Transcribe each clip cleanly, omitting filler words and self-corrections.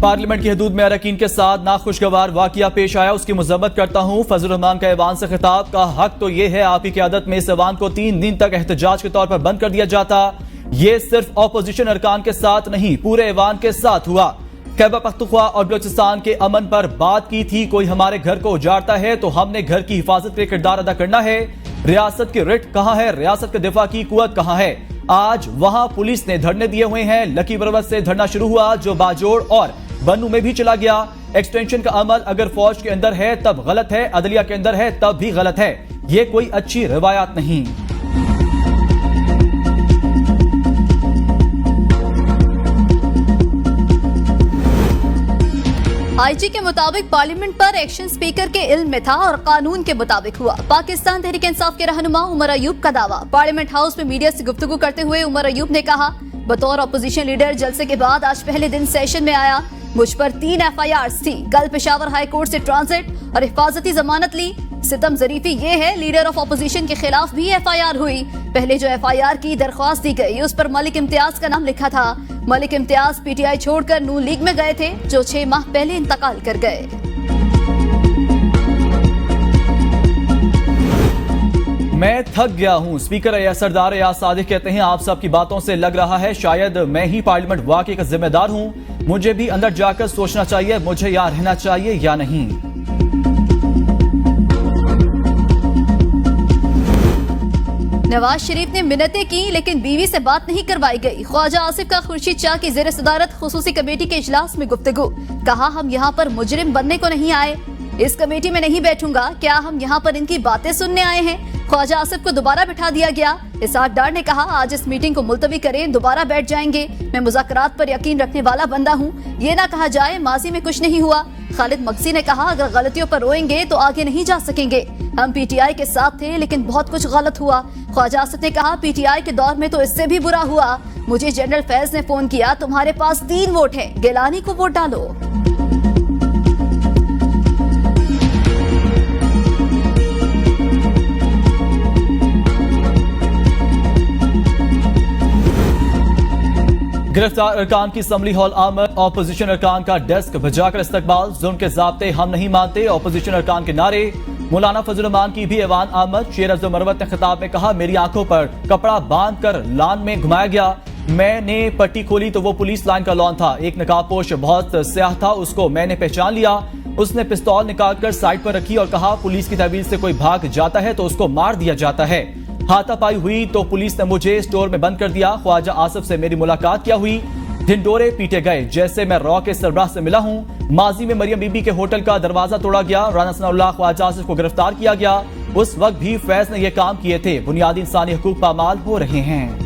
Parliament की हदूद में अरकान के साथ नाखुशगवार वाकया पेश आया, उसकी मजम्मत करता हूं। फजल रहमान का ऐवान से खिताब का हक तो यह है, आप ही की आदत में इस ऐवान को 3 दिन तक एहतजाज के तौर पर बंद कर दिया जाता। ये सिर्फ अपोजिशन अरकान के साथ नहीं, पूरे ऐवान के साथ हुआ। खैबर पख्तूनख्वा और बलूचिस्तान के अमन पर बात की थी। कोई हमारे घर को उजाड़ता है तो हमने घर की हिफाजत के किरदार अदा करना है। रियासत की रिट कहां है, रियासत के दिफा की कुव्वत कहां है? आज वहां पुलिस ने धरने दिए हुए हैं। लकी बरवत से धरना शुरू हुआ जो बाजोड़ और बन्नू में भी चला गया। एक्सटेंशन का अमल अगर फौज के अंदर है तब गलत है, अदलिया के अंदर है तब भी गलत है। यह कोई अच्छी रवायत नहीं। आईजी के मुताबिक पार्लियामेंट पर एक्शन स्पीकर के इल्म में था और कानून के मुताबिक हुआ। पाकिस्तान तहरीक इंसाफ के रहनुमा उमर अयूब का दावा। पार्लियामेंट हाउस में मीडिया से गुफ्तगू करते हुए उमर अयूब ने कहा, बतौर अपोजिशन लीडर जलसे के बाद आज पहले दिन सेशन में आया। मुझ पर 3 FIRs थी। कल पेशावर हाई कोर्ट से ट्रांजिट और हिफाजती जमानत ली। सितम जरीफी ये है, लीडर ऑफ अपोजिशन के खिलाफ भी FIR हुई। पहले जो FIR की दरख्वास्त दी गई उस पर मलिक इम्तियाज का नाम लिखा था। मलिक इम्तियाज PTI छोड़कर नून लीग में गए थे, जो 6 माह पहले इंतकाल कर गए। मैं थक गया हूं, स्पीकर या सरदार या सादिक कहते हैं। आप सबकी बातों से लग रहा है शायद मैं ही पार्लियामेंट वाकई का जिम्मेदार हूं। मुझे भी अंदर जाकर सोचना चाहिए, मुझे यहां रहना चाहिए या नहीं। नवाज शरीफ ने मिन्नतें की लेकिन बीवी से बात नहीं करवाई गई। ख्वाजा आसिफ का खुर्शीद शाह की ज़ेर सदारत खुसूसी कमेटी के इजलास में गुफ्तगू। कहा, हम यहाँ पर मुजरिम बनने को नहीं आए, इस कमेटी में नहीं बैठूंगा। क्या हम यहाँ पर इनकी बातें सुनने आए हैं? ख्वाजा आसिफ को दोबारा बिठा दिया गया। इसाक डार ने कहा, आज इस मीटिंग को मुलतवी करें, दोबारा बैठ जाएंगे। मैं मुज़ाकरात पर यकीन रखने वाला बंदा हूँ, ये ना कहा जाए माजी में कुछ नहीं हुआ। खालिद मक्सी ने कहा, अगर गलतियों पर रोएंगे तो आगे नहीं जा सकेंगे। हम PTI के साथ थे लेकिन बहुत कुछ गलत हुआ। ख्वाजा आसिफ ने कहा, PTI के दौर में तो इससे भी बुरा हुआ। मुझे जनरल फैज ने फोन किया, तुम्हारे पास 3 वोट है, गिलानी को वोट डालो। गिरफ्तार अरकान की असम्बली हॉल आमद। ऑपोजिशन अरकान का डेस्क बजाकर इस्तकबाल। जुल्म के ज़ाब्ते हम नहीं मानते, ऑपोजिशन अरकान के नारे। मौलाना फजल रहमान की भी ऐवान आमद। शेर अफजल मरवत ने खिताब में कहा, मेरी आंखों पर कपड़ा बांध कर लान में घुमाया गया। मैंने पट्टी खोली तो वो पुलिस लाइन का लॉन था। एक नकाबपोश बहुत स्याह था, उसको मैंने पहचान लिया। उसने पिस्तौल निकाल कर साइड पर रखी और कहा, पुलिस की तहवील से कोई भाग जाता है तो उसको मार दिया जाता है। हाथापाई हुई तो पुलिस ने मुझे स्टोर में बंद कर दिया। ख्वाजा आसिफ से मेरी मुलाकात क्या हुई, ढिंडोरे पीटे गए जैसे मैं रॉ के सरबराह से मिला हूं। माजी में मरियम बीबी के होटल का दरवाजा तोड़ा गया। राना सनाउल्लाह ख्वाजा आसिफ को गिरफ्तार किया गया। उस वक्त भी फैज ने यह काम किए थे। बुनियादी इंसानी हकूक पामाल हो रहे हैं।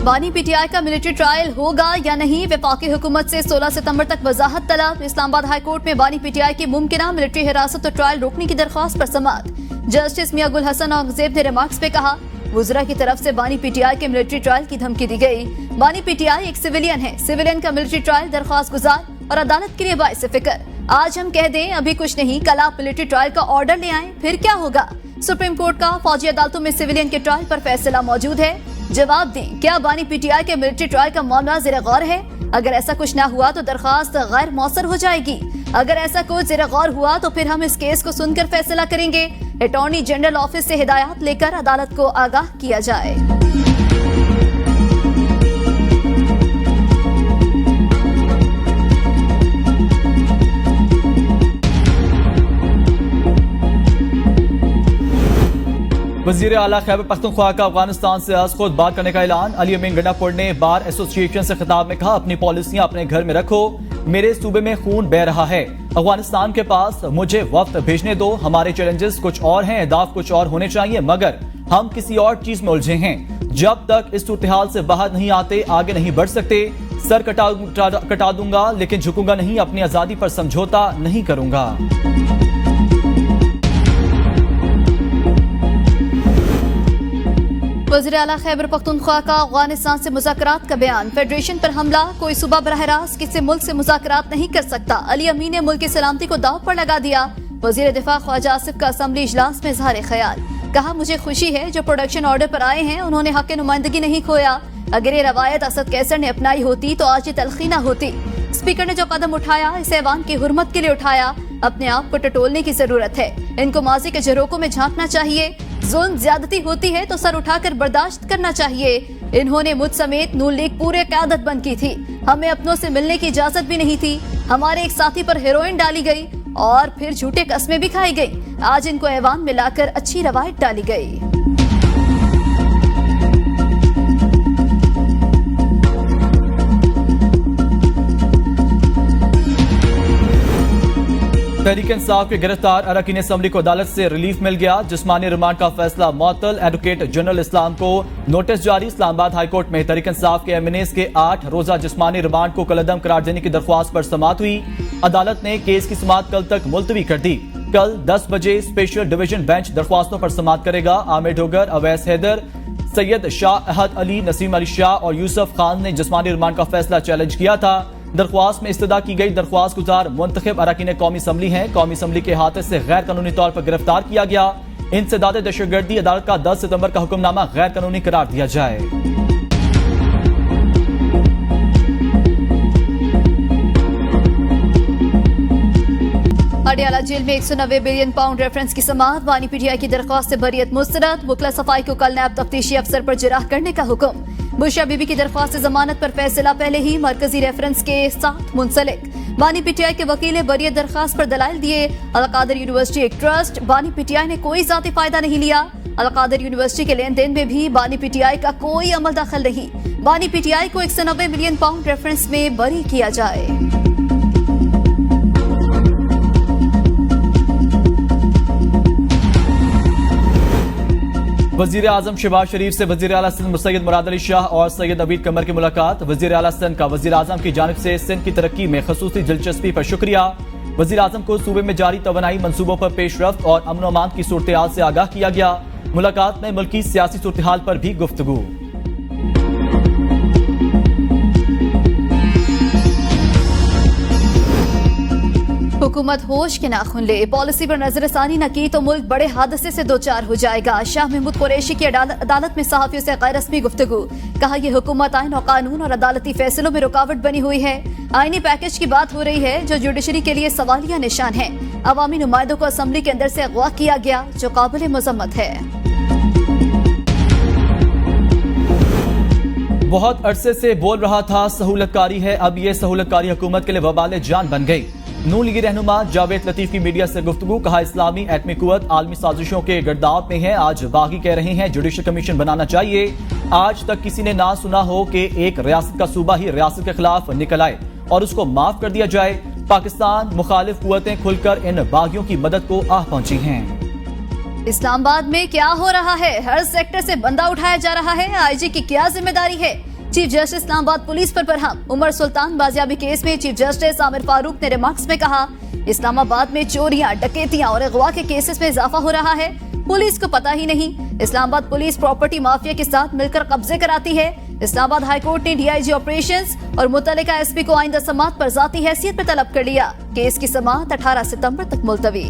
बानी PTI का मिलिट्री ट्रायल होगा या नहीं, वफाकी हुकूमत से 16 सितंबर तक वजाहत तलब। इस्लामाबाद हाई कोर्ट में बानी PTI की मुमकिना मिलिट्री हिरासत और ट्रायल रोकने की दरख्वास्त पर समाअत। जस्टिस मियां गुल हसन औरंगजेब ने रिमार्क्स पे कहा, वुज़रा की तरफ से बानी PTI के मिलिट्री ट्रायल की धमकी दी गई। बानी PTI एक सिविलियन है, सिविलियन का मिलिट्री ट्रायल दरख्वास्त गुजार और अदालत के लिए बाइस फिक्र। आज हम कह दें अभी कुछ नहीं, कल आप मिलिट्री ट्रायल का ऑर्डर ले आए, फिर क्या होगा? सुप्रीम कोर्ट का फौजी अदालतों में सिविलियन के ट्रायल पर फैसला मौजूद है। जवाब दें, क्या बानी PTI के मिलिट्री ट्रायल का मामला ज़ेर गौर है? अगर ऐसा कुछ ना हुआ तो दरखास्त गैर मौसर हो जाएगी। अगर ऐसा कुछ ज़ेर गौर हुआ तो फिर हम इस केस को सुनकर फैसला करेंगे। अटॉर्नी जनरल ऑफिस से हिदायत लेकर अदालत को आगाह किया जाए। वज़ीर आला खैबर पख्तूनख्वा का अफगानिस्तान से आज खुद बात करने का ऐलान। अली अमीन गंडापुर ने बार एसोसिएशन से खिताब में कहा, अपनी पॉलिसियां अपने घर में रखो, मेरे सूबे में खून बह रहा है। अफगानिस्तान के पास मुझे वफ्त भेजने दो। हमारे चैलेंजेस कुछ और हैं, अहदाफ कुछ और होने चाहिए, मगर हम किसी और चीज में उलझे हैं। जब तक इस सूरत-ए-हाल से बाहर नहीं आते आगे नहीं बढ़ सकते। सर कटा दूंगा लेकिन झुकूंगा नहीं, अपनी आजादी पर समझौता नहीं करूंगा। वज़ीर आला खैबर पख्तूनख्वा का अफगानिस्तान से मुज़ाकरात का बयान। फेडरेशन पर हमला, कोई सूबा बरह रास्त किसी मुल्क से मुज़ाकरात नहीं कर सकता। अली अमीन ने मुल्क की सलामती को दांव पर लगा दिया। वज़ीर दिफा ख्वाजा आसिफ का असम्बली इजलास में इज़हार ख्याल। कहा, मुझे खुशी है जो प्रोडक्शन ऑर्डर पर आए हैं उन्होंने हक की नुमाइंदगी नहीं खोया। अगर ये रवायत असद कैसर ने अपनाई होती तो आज ये तलखी न होती। स्पीकर ने जो कदम उठाया इसे ऐवान की हुर्मत के लिए उठाया। अपने आप को टटोलने की जरूरत है। इनको माजी के झरोकों में झांकना चाहिए। जुल्म ज्यादती होती है तो सर उठाकर बर्दाश्त करना चाहिए। इन्होंने मुझ समेत नून लीग पूरे क़यादत बंद की थी। हमें अपनों से मिलने की इजाजत भी नहीं थी। हमारे एक साथी पर हेरोइन डाली गई और फिर झूठे कस्में भी खाई गई। आज इनको ऐवान में लाकर अच्छी रवायत डाली गई। तहरीक इंसाफ के गिरफ्तार अरकान असम्बली को अदालत से रिलीफ मिल गया। जिस्मानी रिमांड का फैसला मुअत्तल। एडवोकेट जनरल इस्लाम को नोटिस जारी। इस्लामाबाद हाई कोर्ट में तहरीक इंसाफ के एमएनएस के 8 रोजा जिस्मानी रिमांड को कलअदम करार देने की दरख्वास्त पर समाअत हुई। अदालत ने केस की समाअत कल तक मुलतवी कर दी। कल 10 बजे स्पेशल डिवीजन बेंच दरख्वास्तों पर समाअत करेगा। आमिर डोगर, अवैस हैदर, सैयद शाह अहद अली, नसीम अली शाह और यूसुफ खान ने जिस्मानी रिमांड का फैसला चैलेंज किया था। दरख्वास्त में इस्तदा की गई दरख्वास्त गुजार मुंतखब अरकान कौमी असम्बली हैं। कौमी असम्बली के हाथ से गैर कानूनी तौर पर गिरफ्तार किया गया। इंसदाद दहशतगर्दी। अदालत का 10 सितंबर का हुक्मनामा गैर कानूनी करार दिया जाए। अडयाला जेल में 190 बिलियन पाउंड रेफरेंस की समाअत। बानी पीटीआई की दरख्वास्त से बरियत मुस्तरद। मुकला सफाई को कल नैब तफ्तीशी अफसर पर जिराह करने का हुक्म। बुशरा बीबी की दरख्वास्त से जमानत पर फैसला पहले ही मरकजी रेफरेंस के साथ मुंसलिक। बानी पीटीआई के वकील ने बरियत दरख्वास्त पर दलाइल दिए। अलकादर यूनिवर्सिटी एक ट्रस्ट। बानी पीटीआई ने कोई जाती फायदा नहीं लिया। अलकादर यूनिवर्सिटी के लेन देन में भी बानी पीटीआई का कोई अमल दखल नहीं। बानी पीटीआई को 190 मिलियन पाउंड रेफरेंस में बरी किया जाए। वजीर आजम शहबाज शरीफ से वजीर आला सिंध सैयद मुराद अली शाह और सैयद नवीद कमर की मुलाकात। वजीर आला सिंध का वजीर आजम की जानिब से सिंध की तरक्की में खसूसी दिलचस्पी पर शुक्रिया। वजीर आजम को सूबे में जारी तवानाई मंसूबों पर पेशरफ्त और अमन अमान की सूरत-ए-हाल से आगाह किया गया। मुलाकात में मुल्की सियासी सूरत-ए-हाल पर भी गुफ्तगू। हुकूमत होश के नाखून ले। पॉलिसी पर नजरसानी न की तो मुल्क बड़े हादसे से दो चार हो जाएगा। शाह महमूद कुरैशी की अदालत में सहाफियों से गैर रस्मी गुफ्तगू। कहा, यह हुकूमत आइन और कानून और अदालती फैसलों में रुकावट बनी हुई है। आईनी पैकेज की बात हो रही है जो जुडिशरी के लिए सवालिया निशान है। अवामी नुमाइंदों को असम्बली के अंदर से अगवा किया गया जो काबिल मजम्मत है। बहुत अरसे से बोल रहा था सहूलतकारी है, अब ये सहूलतकारी हुकूमत के लिए वबाल जान बन गई। नून लीगी रहनुमा जावेद लतीफ की मीडिया से गुफ्तगू। कहा, इस्लामी एटमी कुव्वत आलमी साजिशों के गिरदाव में है। आज बागी कह रहे हैं जुडिशल कमीशन बनाना चाहिए। आज तक किसी ने ना सुना हो कि एक रियासत का सूबा ही रियासत के खिलाफ निकल आए और उसको माफ कर दिया जाए। पाकिस्तान मुखालिफ कुव्वतें खुलकर इन बागियों की मदद को आ पहुंची हैं। इस्लामाबाद में क्या हो रहा है? हर सेक्टर से बंदा उठाया जा रहा है। आईजी की क्या जिम्मेदारी है? चीफ जस्टिस इस्लामाबाद पुलिस पर बरहम। उमर सुल्तान बाजियाबी केस में चीफ जस्टिस आमिर फारूक ने रिमार्क्स में कहा, इस्लामाबाद में चोरियां, डकैतियां और अगवा के केसेस में इजाफा हो रहा है। पुलिस को पता ही नहीं। इस्लामाबाद पुलिस प्रॉपर्टी माफिया के साथ मिलकर कब्जे कराती है। इस्लामाबाद हाईकोर्ट ने डीआईजी ऑपरेशंस और मुतल्लिका एसपी को आइंदा समाअत पर जाती हैसियत में तलब कर लिया। केस की समाअत 18 सितंबर तक मुलतवी।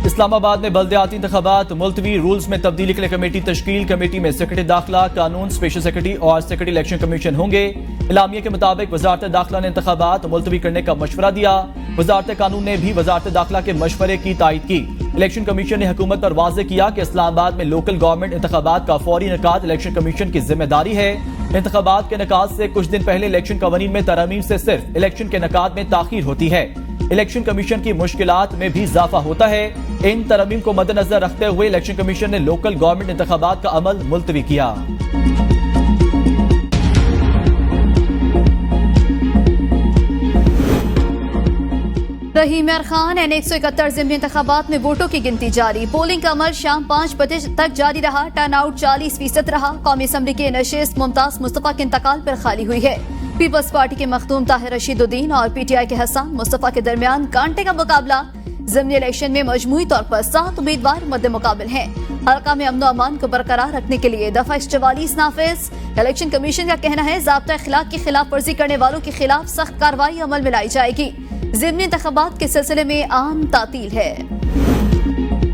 इस्लामाबाद में बल्दियाती इंतखाबात मुलतवी। रूल्स में तब्दीली के लिए कमेटी तश्कील। कमेटी में सेक्रेटरी दाखिला, कानून, स्पेशल सेक्रेटरी और सेक्रेटरी इलेक्शन कमीशन होंगे। इलामिया के मुताबिक वजारत दाखिला ने इंतखाबात मुलतवी करने का मशवरा दिया। वजारत कानून ने भी वजारत दाखिला के मशवरे की तायद की। इलेक्शन कमीशन ने हुकूमत पर वाज़े किया कि इस्लामाबाद में लोकल गवर्नमेंट इंतखाबात का फौरी इनेकाद इलेक्शन कमीशन की जिम्मेदारी है। इंतखाबात के इनेकाद से कुछ दिन पहले इलेक्शन कवानीन में तरमीम से सिर्फ इलेक्शन के इनेकाद में ताखीर होती है। इलेक्शन कमीशन की मुश्किलात में भी इजाफा होता है। इन तरमीम को मद्देनजर रखते हुए इलेक्शन कमीशन ने लोकल गवर्नमेंट इंतखाबात का अमल मुलतवी किया। रहीम यार खान एन 171 ज़िमनी इंतखाबात में वोटों की गिनती जारी। पोलिंग का अमल शाम 5 बजे तक जारी रहा। टर्न आउट 40% रहा। कौमी असम्बली के नशिस्त मुमताज मुस्तफा के इंतकाल पर खाली हुई है। पीपल्स पार्टी के मखदूम ताहिर रशीदुद्दीन और पीटीआई के हसन मुस्तफा के दरमियान कांटे का मुकाबला। ज़िमनी इलेक्शन में मजमूई तौर पर 7 उम्मीदवार मद्दे मुकाबिल हैं। हल्का में अमन और अमान को बरकरार रखने के लिए दफा 44 नाफिज। इलेक्शन कमीशन का कहना है ज़ाब्ता अखलाक की खिलाफ वर्जी करने वालों के खिलाफ सख्त कार्रवाई अमल में लाई जाएगी। ज़िमनी इंतखाबात के सिलसिले में आम तातील है।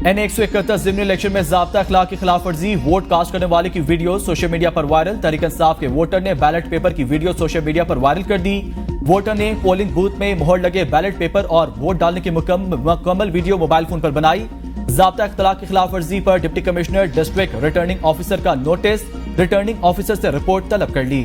NA-171 ज़िमनी इलेक्शन में ज़ाब्ता अखलाक की खिलाफ वर्जी, वोट कास्ट करने वाले की वीडियो सोशल मीडिया पर वायरल। तहरीक इंसाफ के वोटर ने बैलेट पेपर की वीडियो सोशल मीडिया पर वायरल कर दी। वोटर ने पोलिंग बूथ में मोहर लगे बैलेट पेपर और वोट डालने की मुकम्मल वीडियो मोबाइल फोन पर बनाई। ज़ाब्ता अखलाक की खिलाफ वर्जी पर deputy commissioner district returning officer का नोटिस, रिटर्निंग ऑफिसर से रिपोर्ट तलब कर ली।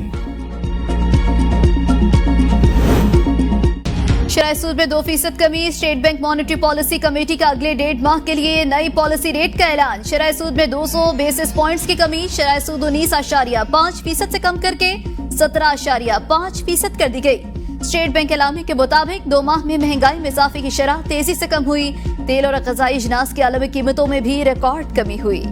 शराय सूद में 2% कमी, state bank monetary policy committee का अगले 1.5 माह के लिए नई पॉलिसी रेट का ऐलान। शराय सूद में 200 बेसिस पॉइंट्स की कमी, शराय सूद 19.5% से कम करके 17.5% कर दी गई। स्टेट बैंक एलामी के मुताबिक 2 माह में महंगाई में इजाफे की शरह तेजी से कम हुई। तेल और ग़िज़ाई अजनास की आलमी कीमतों में भी रिकॉर्ड कमी हुई।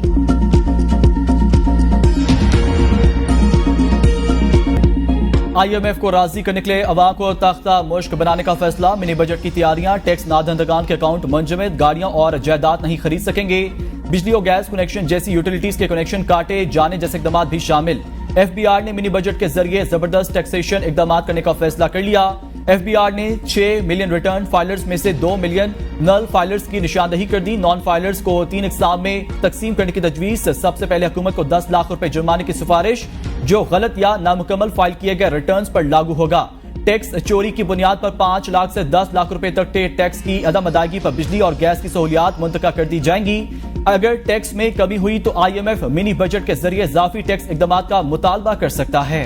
IMF को राजी करने के लिए अवाम को तख्ता मुश्क बनाने का फैसला। मिनी बजट की तैयारियां, टैक्स नादहंदगान के अकाउंट मुंजमद, गाड़ियां और जायदाद नहीं खरीद सकेंगे। बिजली और गैस कनेक्शन जैसी यूटिलिटीज के कनेक्शन काटे जाने जैसे इकदाम भी शामिल। FBR ने मिनी बजट के जरिए जबरदस्त टैक्सेशन इकदाम करने का फैसला कर लिया। FBR ने 6 मिलियन रिटर्न फाइलर्स में से 2 मिलियन नल फाइलर्स की निशानदही कर दी। नॉन फाइलर्स को 3 इकसाम में तकसीम करने की तजवीज। सबसे पहले हुकूमत को 10 लाख रुपए जुर्माने की सिफारिश, जो गलत या नामुकम्मल फाइल किए गए रिटर्न्स पर लागू होगा। टैक्स चोरी की बुनियाद पर 5 लाख से 10 लाख रुपए तक टैक्स की अदम अदायगी पर बिजली और गैस की सहूलियात मुंतका कर दी जाएंगी। अगर टैक्स में कमी हुई तो IMF मिनी बजट के जरिए इजाफी टैक्स इकदाम का मुतालबा कर सकता है।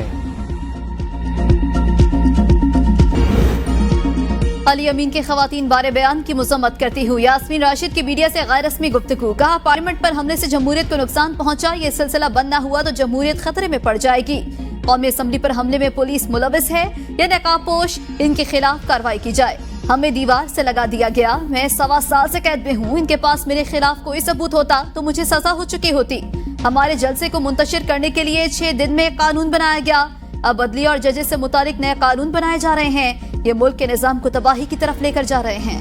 अली अमीन के खवातीन बारे बयान की मजम्मत करती हुई यास्मीन राशिद की मीडिया से गैर रस्मी गुफ्तगू। कहा, पार्लियामेंट पर हमले से जमहूरियत को नुकसान पहुंचा, ये सिलसिला बंद न हुआ तो जमहूरियत खतरे में पड़ जाएगी। कौमी असम्बली पर हमले में पुलिस मुलविस है या नकाबपोश, इनके खिलाफ कार्रवाई की जाए। हमें दीवार से लगा दिया गया, मैं 1.25 साल से कैद में हूँ। इनके पास मेरे खिलाफ कोई सबूत होता तो मुझे सजा हो चुकी होती। हमारे जलसे को मुंतशिर करने के लिए 6 दिन में कानून बनाया गया। अब अदलिया और जजेस से मुतालिक नए कानून बनाए जा रहे हैं। ये मुल्क के निजाम को तबाही की तरफ लेकर जा रहे हैं।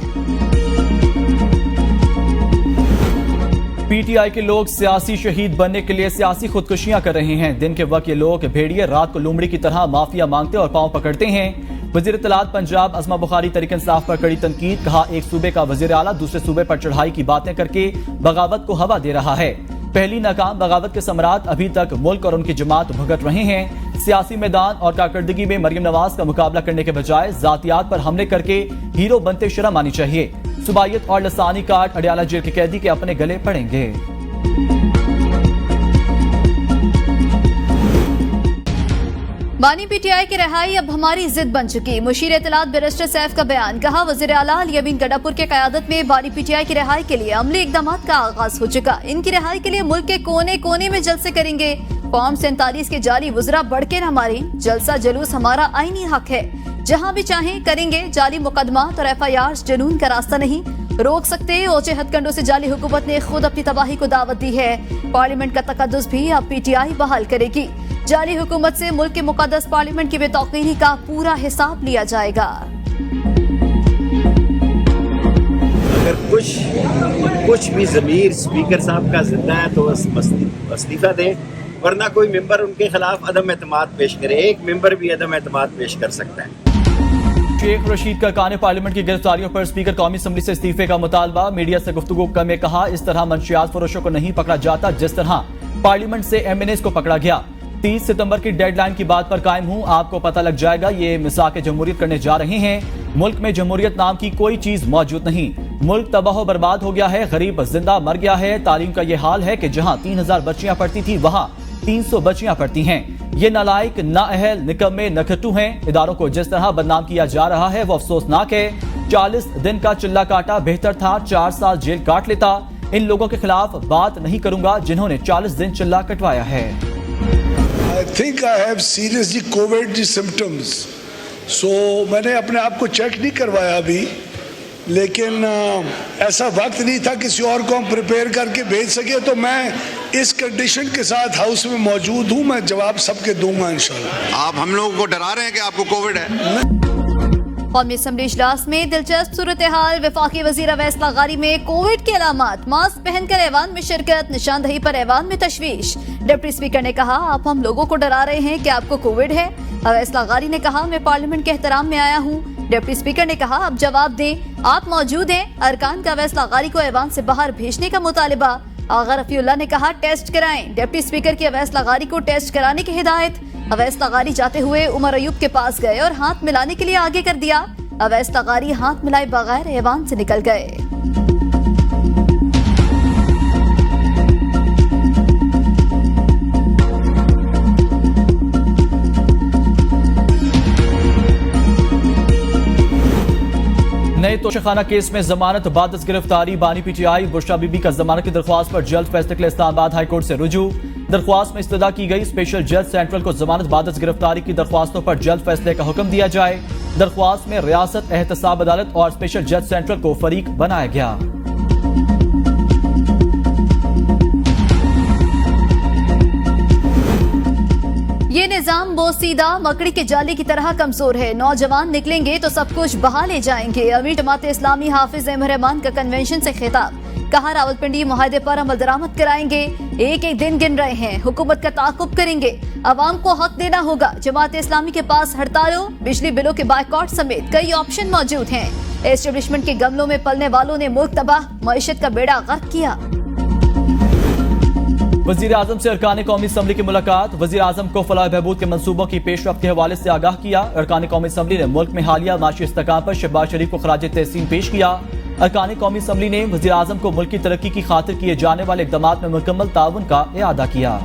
PTI के लोग सियासी शहीद बनने के लिए सियासी खुदकुशियां कर रहे हैं। दिन के वक्त ये लोग भेड़िए, रात को लोमड़ी की तरह माफिया मांगते और पांव पकड़ते हैं। वजीर इत्तलात पंजाब अज़मा बुखारी तहरीक इंसाफ पर कड़ी तनकीद। कहा, एक सूबे का वजीर आला दूसरे सूबे पर चढ़ाई की बातें करके बगावत को हवा दे रहा है। पहली नाकाम बगावत के समरात अभी तक मुल्क और उनकी जमात भुगत रहे हैं। सियासी मैदान और कारकर्दगी में मरियम नवाज का मुकाबला करने के बजाय जातियात पर हमले करके हीरो बनते शर्म आनी चाहिए। सुबाइयत और लसानी काट अडियाला जेल के कैदी के अपने गले पड़ेंगे। बानी PTI की रिहाई अब हमारी जिद बन चुकी। मुशीर इत्तलात बैरिस्टर सैफ का बयान। कहा, वज़ीर आला अली अमीन गडापुर के क़यादत में बानी PTI की रिहाई के लिए अमली इक़दाम का आगाज हो चुका। इनकी रिहाई के लिए मुल्क के कोने कोने में जलसे करेंगे। फॉर्म 47 के जाली वज़रा बढ़ के न मारे। जलसा जुलूस हमारा आईनी हक है, जहाँ भी चाहें करेंगे। जाली मुकदमात और FIR जुनून का रास्ता नहीं रोक सकते। ओचे हथकंडों से जाली हुकूमत ने खुद अपनी तबाही को दावत दी है। पार्लियामेंट का तकद्दुस भी अब PTI बहाल करेगी। जाली हुकूमत से मुल्क के मुकद्दस पार्लियामेंट की बेतौकीनी का पूरा हिसाब लिया जाएगा। अगर कुछ भी ज़मीर स्पीकर साहब का जिंदा है तो इस्तीफा दें, वरना कोई मेंबर उनके खिलाफ अदम एतमाद पेश करे। एक मेंबर भी अदम एतमाद पेश कर सकता है। शेख रशीद का कान पार्लियामेंट की गिरफ्तारियों पर स्पीकर कौमी असम्बली से इस्तीफे का मुतालबा। मीडिया से गुफ्तगू में कहा, इस तरह मंशियात फरोशों को नहीं पकड़ा जाता जिस तरह पार्लियामेंट से MNAs को पकड़ा गया। 30 सितंबर की डेडलाइन की बात पर कायम हूं। आपको पता लग जाएगा ये मिसाक जमहूरियत करने जा रहे हैं। मुल्क में जमहूरियत नाम की कोई चीज मौजूद नहीं। मुल्क तबाह बर्बाद हो गया है, गरीब जिंदा मर गया है। तालीम का ये हाल है कि जहां 3000 बच्चियां पढ़ती थी वहां 300 बच्चियां पढ़ती हैं। ये नालायक, नाअहल, निकम्मे, नखटू हैं। इदारों को जिस तरह बदनाम किया जा रहा है वो अफसोसनाक है। 40 दिन का चिल्ला काटा बेहतर था 4 साल जेल काट लेता। इन लोगों के खिलाफ बात नहीं करूंगा जिन्होंने 40 दिन चिल्ला कटवाया है। I think I have seriously COVID symptoms. So मैंने अपने आप को चेक नहीं करवाया अभी, लेकिन ऐसा वक्त नहीं था किसी और को हम प्रिपेयर करके भेज सके। तो मैं इस कंडीशन के साथ हाउस में मौजूद हूँ। मैं जवाब सबके दूंगा इंशाल्लाह। आप हम लोगों को डरा रहे हैं कि आपको कोविड है। कौमी असम्बली इजलास में दिलचस्प सूरत हाल। वफाकी वजीर अवैस लागारी में कोविड के अलामात, मास्क पहनकर ऐवान में शिरकत, निशानदही पर ऐवान में तशवीश। डिप्टी स्पीकर ने कहा, आप हम लोगों को डरा रहे हैं कि आपको कोविड है। अवैस लागारी ने कहा, मैं पार्लियामेंट के एहतराम में आया हूँ। डिप्टी स्पीकर ने कहा, अब जवाब दें, आप मौजूद हैं। अरकान का अवैस लागारी को ऐवान से बाहर भेजने का मुतालिबा। आगा रफीउल्लाह ने कहा, टेस्ट कराएं। डिप्टी स्पीकर की अवैस लागारी को टेस्ट कराने की हिदायत। अवैस लागारी जाते हुए उमर अयूब के पास गए और हाथ मिलाने के लिए आगे कर दिया। अवैस लागारी हाथ मिलाए बगैर ऐवान से निकल गए। नए तोशाखाना केस में जमानत बादस गिरफ्तारी। बानी पीटीआई बुशरा बीबी का जमानत की दरख्वास्त पर जल्द फैसले के लिए इस्लामाबाद हाईकोर्ट से रुजू। दरख्वास्त में इस्तदा की गई स्पेशल जज सेंट्रल को जमानत बादस गिरफ्तारी की दरख्वास्तों पर जल्द फैसले का हुक्म दिया जाए। दरख्वास्त में रियासत, एहतसाब अदालत और स्पेशल जज सेंट्रल को फरीक बनाया गया। ये निजाम बोसीदा मकड़ी के जाले की तरह कमजोर है। नौजवान निकलेंगे तो सब कुछ बहा ले जाएंगे। अमीर जमात इस्लामी हाफिज अहमद रहमान का कन्वेंशन से खिताब। कहा, रावलपिंडी मुआहदे पर अमल दरामद कराएंगे। एक एक दिन गिन रहे हैं, हुकूमत का ताकुब करेंगे। अवाम को हक देना होगा। जमात इस्लामी के पास हड़तालों, बिजली बिलों के बायकॉट समेत कई ऑप्शन मौजूद हैं। एस्टेब्लिशमेंट के गमलों में पलने वालों ने मुल्क तबाह, मईशत का बेड़ा गर्क किया। वजीर आजम से अरकान कौमी असम्बली की मुलाकात। वजीर आजम को फलाह बहबूद के मंसूबों की पेशरफ्त के हवाले से आगाह किया। अरकान कौमी असम्बली ने मुल्क में हालिया माशी इस्तेकाम पर शहबाज शरीफ को खराज तहसीन पेश किया। अरकान कौमी असम्बली ने वजीर आजम को मुल्क की तरक्की की खातिर किए जाने वाले इक़दामात में मुकम्मल ताउन का इआदा किया।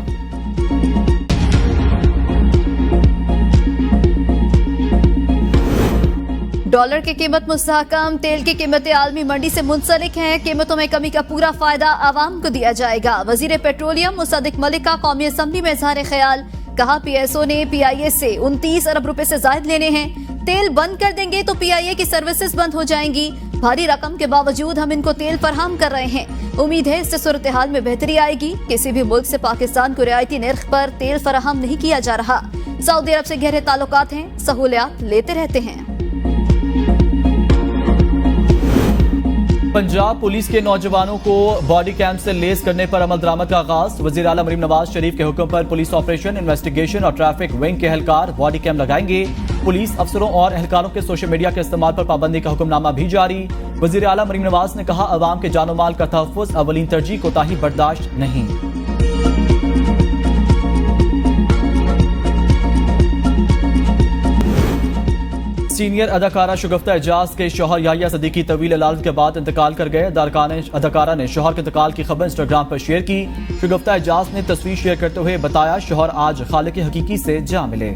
डॉलर की कीमत मुस्तहकम। तेल की कीमतें आलमी मंडी से मुंसलिक हैं। कीमतों में कमी का पूरा फायदा आवाम को दिया जाएगा। वजीर पेट्रोलियम मुसद्दिक मलिक का कौमी असम्बली में इज़हार ख्याल। कहा, PSO ने PIA से 29 अरब रुपए से जायद लेने हैं। तेल बंद कर देंगे तो PIA की सर्विसेज बंद हो जाएंगी। भारी रकम के बावजूद हम इनको तेल फराहम कर रहे हैं। उम्मीद है इससे सूरत हाल में बेहतरी आएगी। किसी भी मुल्क से पाकिस्तान को रियायती निर्ख पर तेल फराहम नहीं किया जा रहा। सऊदी अरब से गहरे ताल्लुकात हैं, सहूलियात लेते रहते हैं। पंजाब पुलिस के नौजवानों को बॉडी कैम से लेस करने पर अमल दरामद का आगाज। वजीर आला मरीम नवाज शरीफ के हुक्म पर पुलिस ऑपरेशन, इन्वेस्टिगेशन और ट्रैफिक विंग के एहलकार बॉडी कैम लगाएंगे। पुलिस अफसरों और एहलकारों के सोशल मीडिया के इस्तेमाल पर पाबंदी का हुक्मनामा भी जारी। वजीर आला मरीम नवाज ने कहा, अवाम के जानो माल का तहफ़्फ़ुज़ अवलीन तरजीह, कोताही बर्दाश्त नहीं। सीनियर अदाकारा शगुफ्ता एजाज के शौहर याहिया सदीकी तवील इलाज के बाद इंतकाल कर गए। अदाकारा ने शौहर के इंतकाल की खबर इंस्टाग्राम पर शेयर की। शगुफ्ता एजाज ने तस्वीर शेयर करते हुए बताया, शौहर आज खालिक हकीकी से जा मिले।